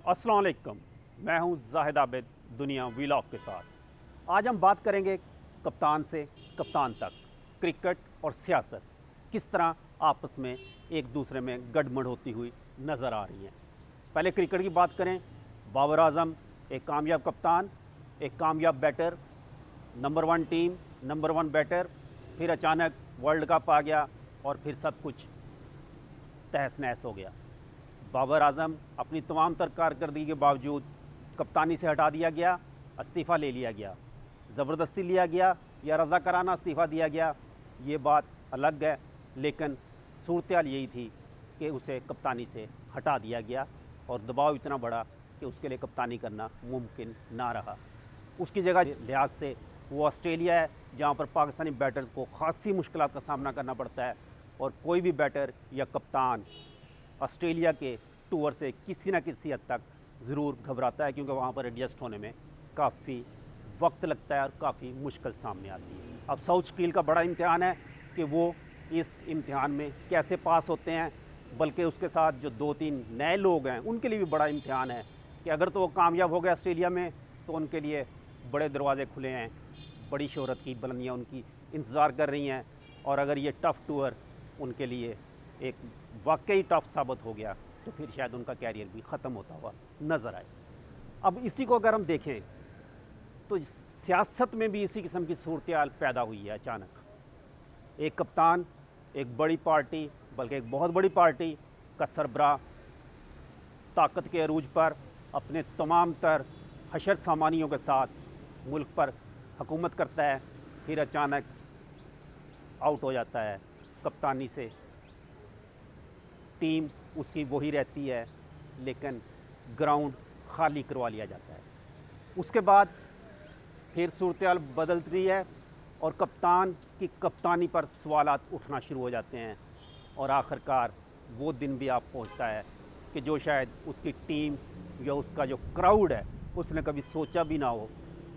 अस्सलाम वालेकुम। मैं हूं जाहिद आबिद दुनिया व्लॉग के साथ। आज हम बात करेंगे कप्तान से कप्तान तक, क्रिकेट और सियासत किस तरह आपस में एक दूसरे में गड़बड़ होती हुई नज़र आ रही हैं। पहले क्रिकेट की बात करें। बाबर आजम एक कामयाब कप्तान, एक कामयाब batter, number 1 team, number 1 batter, फिर अचानक वर्ल्ड कप आ गया और फिर सब कुछ तहस नहस हो गया। बाबर आजम अपनी तमाम तर कारकर्दगी के बावजूद कप्तानी से हटा दिया गया, इस्तीफ़ा ले लिया गया। ज़बरदस्ती लिया गया या रज़ाकाराना इस्तीफ़ा दिया गया, ये बात अलग है, लेकिन सूरत यही थी कि उसे कप्तानी से हटा दिया गया और दबाव इतना बढ़ा कि उसके लिए कप्तानी करना मुमकिन ना रहा। उसकी जगह लिहाज से वो ऑस्ट्रेलिया है, जहाँ पर पाकिस्तानी बैटर्स को ख़ासी मुश्किलात का सामना करना पड़ता है और कोई भी बैटर या कप्तान ऑस्ट्रेलिया के टूर से किसी न किसी हद तक ज़रूर घबराता है, क्योंकि वहाँ पर एडजस्ट होने में काफ़ी वक्त लगता है और काफ़ी मुश्किल सामने आती है। अब साउथ स्टील का बड़ा इम्तिहान है कि वो इस इम्तिहान में कैसे पास होते हैं, बल्कि उसके साथ जो 2-3 नए लोग हैं उनके लिए भी बड़ा इम्तिहान है कि अगर तो वो कामयाब हो गए ऑस्ट्रेलिया में तो उनके लिए बड़े दरवाजे खुले हैं, बड़ी शोहरत की बुलंदियाँ उनकी इंतज़ार कर रही हैं। और अगर ये टफ़ टूर उनके लिए एक वाकई टफ साबित हो गया तो फिर शायद उनका कैरियर भी ख़त्म होता हुआ नज़र आए। अब इसी को अगर हम देखें तो सियासत में भी इसी किस्म की सूरत हाल पैदा हुई है। अचानक एक कप्तान एक बड़ी पार्टी, बल्कि एक बहुत बड़ी पार्टी का सरबराह ताकत के अरूज पर अपने तमाम तर हशर सामानियों के साथ मुल्क पर हुकूमत करता है, फिर अचानक आउट हो जाता है कप्तानी से। टीम उसकी वही रहती है, लेकिन ग्राउंड खाली करवा लिया जाता है। उसके बाद फिर सूरत हाल बदलती है और कप्तान की कप्तानी पर सवालात उठना शुरू हो जाते हैं और आखिरकार वो दिन भी आप पहुंचता है कि जो शायद उसकी टीम या उसका जो क्राउड है उसने कभी सोचा भी ना हो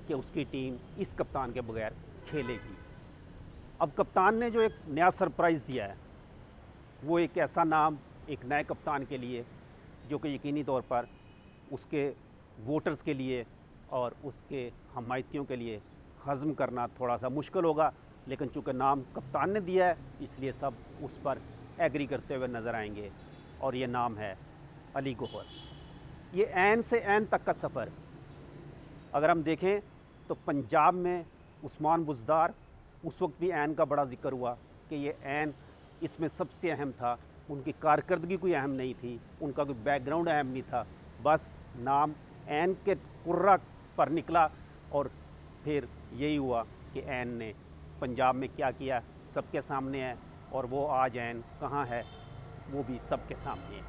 कि उसकी टीम इस कप्तान के बगैर खेलेगी। अब कप्तान ने जो एक नया सरप्राइज़ दिया है वो एक ऐसा नाम एक नए कप्तान के लिए जो कि यकीनी तौर पर उसके वोटर्स के लिए और उसके हमायतियों के लिए हज़म करना थोड़ा सा मुश्किल होगा, लेकिन चूँकि नाम कप्तान ने दिया है इसलिए सब उस पर एग्री करते हुए नज़र आएंगे। और ये नाम है अली गौहर। ये ऐन से ऐन तक का सफ़र अगर हम देखें तो पंजाब में उस्मान बुज़दार, उस वक्त भी ऐन का बड़ा ज़िक्र हुआ कि ये ऐन इसमें सबसे अहम था। उनकी कारकर्दगी कोई अहम नहीं थी, उनका कोई बैकग्राउंड अहम नहीं था, बस नाम ऐन के कुर्रा पर निकला और फिर यही हुआ कि ऐन ने पंजाब में क्या किया सबके सामने है और वो आज ऐन कहाँ है वो भी सबके सामने है।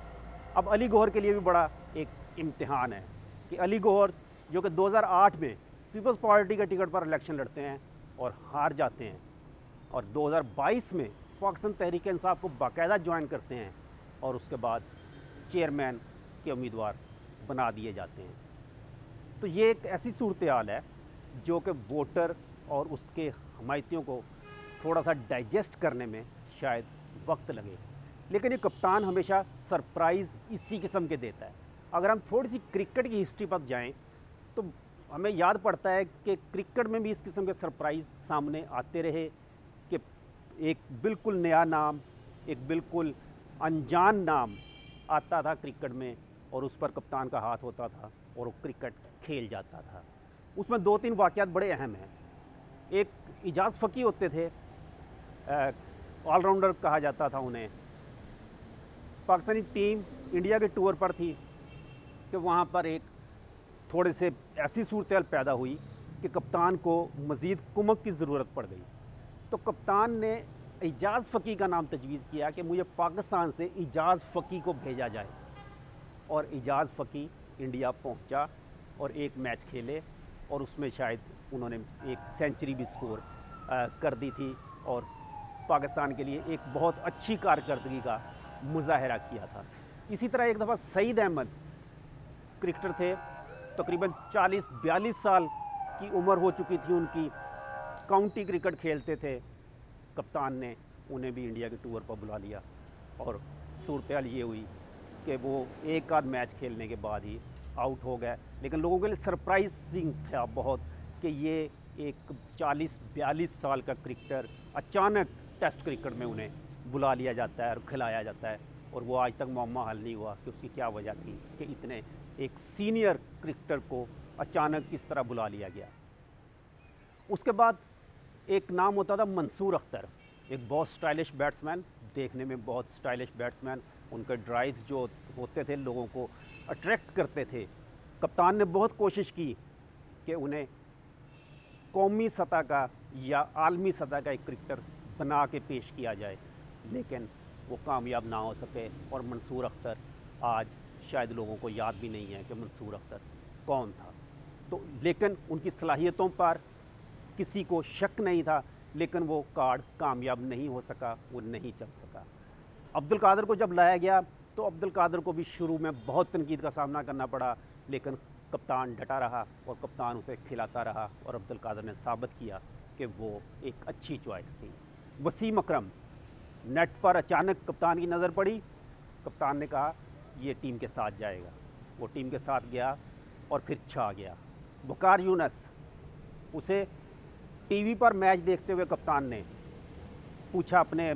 अब अली गौहर के लिए भी बड़ा एक इम्तिहान है कि अली गौहर जो कि 2008 में पीपल्स पार्टी के टिकट पर इलेक्शन लड़ते हैं और हार जाते हैं और 2022 में पाकिस्तान तहरीक इंसाफ को बाकायदा ज्वाइन करते हैं और उसके बाद चेयरमैन के उम्मीदवार बना दिए जाते हैं। तो ये एक ऐसी सूरत हाल है जो कि वोटर और उसके हमायतियों को थोड़ा सा डाइजेस्ट करने में शायद वक्त लगे, लेकिन ये कप्तान हमेशा सरप्राइज़ इसी किस्म के देता है। अगर हम थोड़ी सी क्रिकेट की हिस्ट्री पर जाएं तो हमें याद पड़ता है कि क्रिकेट में भी इस किस्म के सरप्राइज़ सामने आते रहे कि एक बिल्कुल नया नाम, एक बिल्कुल अनजान नाम आता था क्रिकेट में और उस पर कप्तान का हाथ होता था और वो क्रिकेट खेल जाता था। उसमें 2-3 वाक़यात बड़े अहम हैं। एक इजाज़ फ़की होते थे, ऑलराउंडर कहा जाता था उन्हें। पाकिस्तानी टीम इंडिया के टूर पर थी कि वहाँ पर एक थोड़े से ऐसी सूरत हाल पैदा हुई कि कप्तान को मज़ीद कुमक की ज़रूरत पड़ गई। तो कप्तान ने इजाज़ फ़की का नाम तजवीज़ किया कि मुझे पाकिस्तान से इजाज़ फ़की को भेजा जाए और इजाज़ फ़की इंडिया पहुंचा और एक मैच खेले और उसमें शायद उन्होंने एक सेंचुरी भी स्कोर कर दी थी और पाकिस्तान के लिए एक बहुत अच्छी कारकर्दगी का मुजाहरा किया था। इसी तरह एक दफ़ा सईद अहमद क्रिकेटर थे, तकरीबन 40-42 साल की उम्र हो चुकी थी उनकी, काउंटी क्रिकेट खेलते थे। कप्तान ने उन्हें भी इंडिया के टूर पर बुला लिया और सूरत हाल ये हुई कि वो एक आध मैच खेलने के बाद ही आउट हो गए, लेकिन लोगों के लिए सरप्राइजिंग था बहुत कि ये एक 40-42 साल का क्रिकेटर अचानक टेस्ट क्रिकेट में उन्हें बुला लिया जाता है और खिलाया जाता है, और वो आज तक मामला हल नहीं हुआ कि उसकी क्या वजह थी कि इतने एक सीनियर क्रिकेटर को अचानक किस तरह बुला लिया गया। उसके बाद एक नाम होता था मंसूर अख्तर, एक बहुत स्टाइलिश बैट्समैन, देखने में बहुत स्टाइलिश बैट्समैन, उनके ड्राइव्स जो होते थे लोगों को अट्रैक्ट करते थे। कप्तान ने बहुत कोशिश की कि उन्हें कौमी सतह का या आलमी सतह का एक क्रिकेटर बना के पेश किया जाए, लेकिन वो कामयाब ना हो सके। और मंसूर अख्तर आज शायद लोगों को याद भी नहीं है कि मंसूर अख्तर कौन था। तो लेकिन उनकी सलाहियतों पर किसी को शक नहीं था, लेकिन वो कार्ड कामयाब नहीं हो सका, वो नहीं चल सका। अब्दुल कादर को जब लाया गया तो अब्दुल कादर को भी शुरू में बहुत तनकीद का सामना करना पड़ा, लेकिन कप्तान डटा रहा और कप्तान उसे खिलाता रहा, और अब्दुल कादर ने साबित किया कि वो एक अच्छी चॉइस थी। वसीम अकरम, नेट पर अचानक कप्तान की नज़र पड़ी, कप्तान ने कहा ये टीम के साथ जाएगा, वो टीम के साथ गया और फिर छा गया। वकार यूनस, उसे टीवी पर मैच देखते हुए कप्तान ने पूछा अपने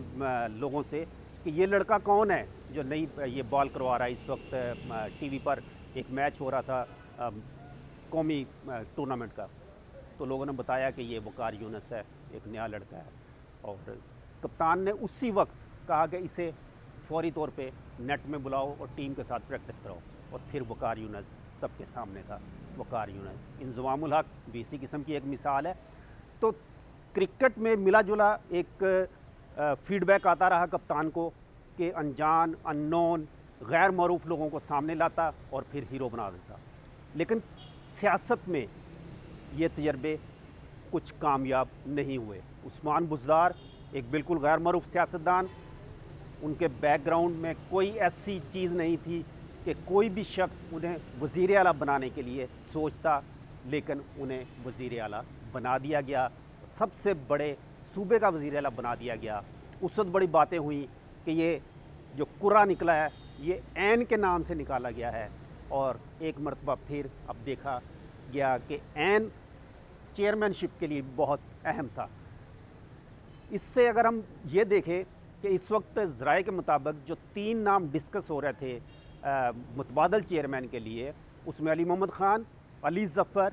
लोगों से कि ये लड़का कौन है जो नई ये बॉल करवा रहा है। इस वक्त टीवी पर एक मैच हो रहा था कौमी टूर्नामेंट का, तो लोगों ने बताया कि ये वकार यूनस है, एक नया लड़का है। और कप्तान ने उसी वक्त कहा कि इसे फौरी तौर पे नेट में बुलाओ और टीम के साथ प्रैक्टिस कराओ, और फिर वकार यूनस सबके सामने था। वकार यूनस, इंजमामुल हक भी इसी किस्म की एक मिसाल है। तो क्रिकेट में मिला जुला एक फीडबैक आता रहा कप्तान को कि अनजान, अननोन, गैर मरूफ लोगों को सामने लाता और फिर हीरो बना देता। लेकिन सियासत में ये तजर्बे कुछ कामयाब नहीं हुए। उस्मान बुज़दार एक बिल्कुल गैर मरूफ सियासतदान, उनके बैकग्राउंड में कोई ऐसी चीज़ नहीं थी कि कोई भी शख्स उन्हें वज़ीर आला बनाने के लिए सोचता, लेकिन उन्हें वज़ीर आला बना दिया गया, सबसे बड़े सूबे का वज़ीर आला बना दिया गया। उस वक्त बड़ी बातें हुई कि ये जो कुर्रा निकला है ये ऐन के नाम से निकाला गया है, और एक मरतबा फिर अब देखा गया कि ऐन चेयरमैनशिप के लिए बहुत अहम था। इससे अगर हम ये देखें कि इस वक्त ज़राए के मुताबिक जो 3 नाम डिस्कस हो रहे थे मुतबादल चेयरमैन के लिए, उसमें अली मोहम्मद ख़ान, अली ज़फ़र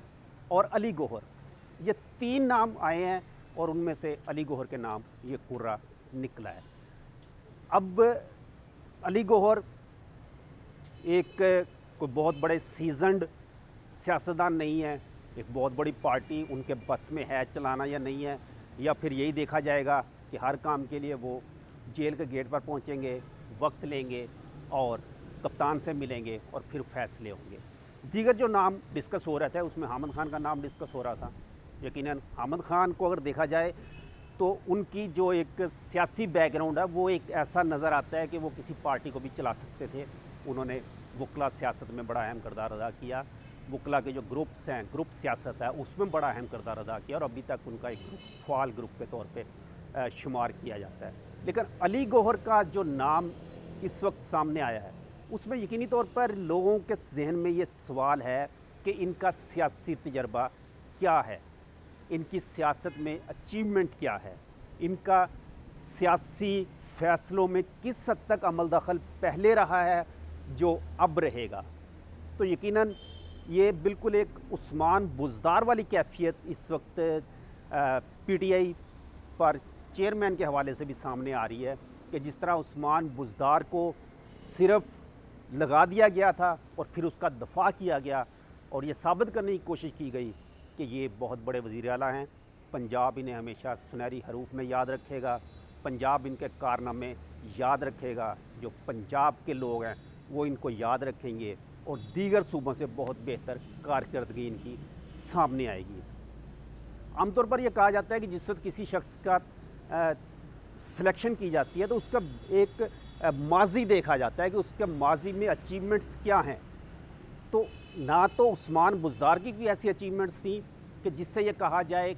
और अली गौहर, ये 3 नाम आए हैं, और उनमें से अली गौहर के नाम ये कुर्रा निकला है। अब अली गौहर एक कोई बहुत बड़े सीजनड सियासतदान नहीं है, एक बहुत बड़ी पार्टी उनके बस में है चलाना या नहीं है, या फिर यही देखा जाएगा कि हर काम के लिए वो जेल के गेट पर पहुंचेंगे, वक्त लेंगे और कप्तान से मिलेंगे और फिर फैसले होंगे। दीगर जो नाम डिस्कस हो रहा था उसमें हामिद खान का नाम डिस्कस हो रहा था। यकीनन हामिद खान को अगर देखा जाए तो उनकी जो एक सियासी बैकग्राउंड है वो एक ऐसा नज़र आता है कि वो किसी पार्टी को भी चला सकते थे। उन्होंने वकला सियासत में बड़ा अहम किरदार अदा किया, वकला के जो ग्रुप्स हैं, ग्रुप सियासत है उसमें बड़ा अहम किरदार अदा किया, और अभी तक उनका एक फ़ाल ग्रुप के तौर पे शुमार किया जाता है। लेकिन अली गौहर का जो नाम इस वक्त सामने आया है उसमें यकीनी तौर पर लोगों के जहन में ये सवाल है कि इनका सियासी तजर्बा क्या है, इनकी सियासत में अचीवमेंट क्या है, इनका सियासी फ़ैसलों में किस हद तक अमल दखल पहले रहा है जो अब रहेगा। तो यकीनन ये बिल्कुल एक उस्मान बुज़दार वाली कैफियत इस वक्त पीटीआई पर चेयरमैन के हवाले से भी सामने आ रही है कि जिस तरह उस्मान बुज़दार को सिर्फ लगा दिया गया था और फिर उसका दफा किया गया और ये साबित करने की कोशिश की गई कि ये बहुत बड़े वज़ीर आला हैं, पंजाब इन्हें हमेशा सुनहरी हरूफ में याद रखेगा, पंजाब इनके कारनामे याद रखेगा, जो पंजाब के लोग हैं वो इनको याद रखेंगे और दीगर सूबों से बहुत बेहतर कारकर्दगी इनकी सामने आएगी। आमतौर पर यह कहा जाता है कि जिस वक्त किसी शख्स का सिलेक्शन की जाती है तो उसका एक माजी देखा जाता है कि उसके माजी में अचीवमेंट्स क्या हैं। तो ना तो उस्मान बुज़दार की कोई ऐसी अचीवमेंट्स थी कि जिससे ये कहा जाए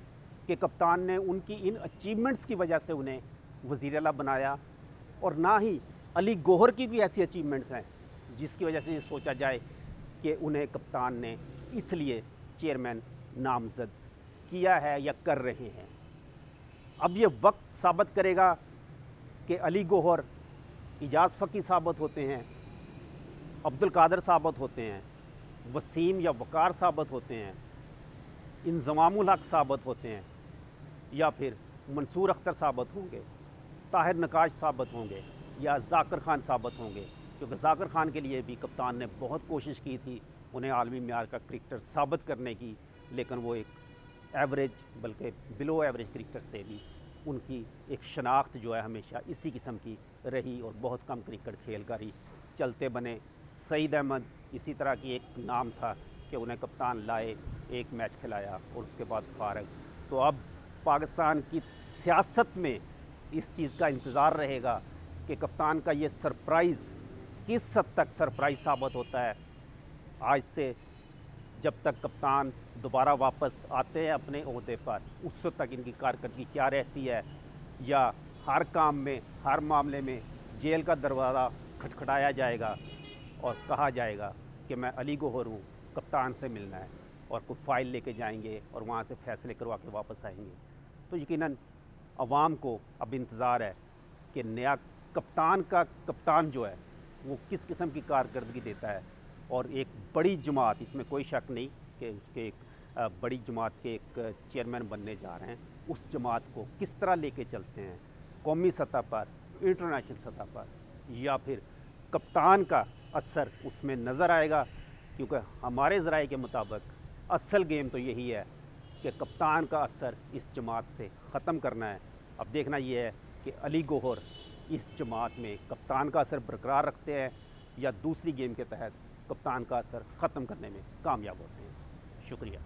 कि कप्तान ने उनकी इन अचीवमेंट्स की वजह से उन्हें वज़ीर आला बनाया, और ना ही अली गौहर की कोई ऐसी अचीवमेंट्स हैं जिसकी वजह से ये सोचा जाए कि उन्हें कप्तान ने इसलिए चेयरमैन नामज़द किया है या कर रहे हैं। अब ये वक्त साबित करेगा कि अली गौहर इजाज़ फ़की साबित होते हैं, अब्दुल कादर साबित होते हैं, वसीम या वकार साबित होते हैं, इंज़मामुल हक साबित होते हैं, या फिर मंसूर अख्तर साबित होंगे, ताहिर नकाश साबित होंगे, या जाकिर खान साबित होंगे। क्योंकि जाकिर खान के लिए भी कप्तान ने बहुत कोशिश की थी उन्हें आलमी मेयार का क्रिकेटर साबित करने की, लेकिन वो एक एवरेज बल्कि बिलो एवरेज क्रिकेटर से भी उनकी एक शनाख्त जो है हमेशा इसी किस्म की रही और बहुत कम क्रिकेट खेल कर ही चलते बने। सईद अहमद इसी तरह की एक नाम था कि उन्हें कप्तान लाए, एक मैच खिलाया और उसके बाद फारग। तो अब पाकिस्तान की सियासत में इस चीज़ का इंतज़ार रहेगा कि कप्तान का ये सरप्राइज़ किस हद तक सरप्राइज़ साबित होता है। आज से जब तक कप्तान दोबारा वापस आते हैं अपने ओहदे पर, उस वक्त तक इनकी कारकर्दगी क्या रहती है, या हर काम में हर मामले में जेल का दरवाज़ा खटखटाया जाएगा और कहा जाएगा कि मैं अली गौहर हूँ, कप्तान से मिलना है, और कोई फ़ाइल लेके जाएंगे और वहाँ से फ़ैसले करवा के वापस आएंगे। तो यकीनन अवाम को अब इंतज़ार है कि नया कप्तान जो है वो किस किस्म की कारकर्दगी देता है। और एक बड़ी जमात, इसमें कोई शक नहीं कि उसके एक बड़ी जमात के एक चेयरमैन बनने जा रहे हैं, उस जमात को किस तरह लेके चलते हैं कौमी सतह पर, इंटरनेशनल सतह पर, या फिर कप्तान का असर उसमें नज़र आएगा। क्योंकि हमारे ज़राए के मुताबिक असल गेम तो यही है कि कप्तान का असर इस जमात से ख़त्म करना है। अब देखना ये है कि अली गौहर इस जमात में कप्तान का असर बरकरार रखते हैं या दूसरी गेम के तहत कप्तान का असर ख़त्म करने में कामयाब होते हैं। शुक्रिया।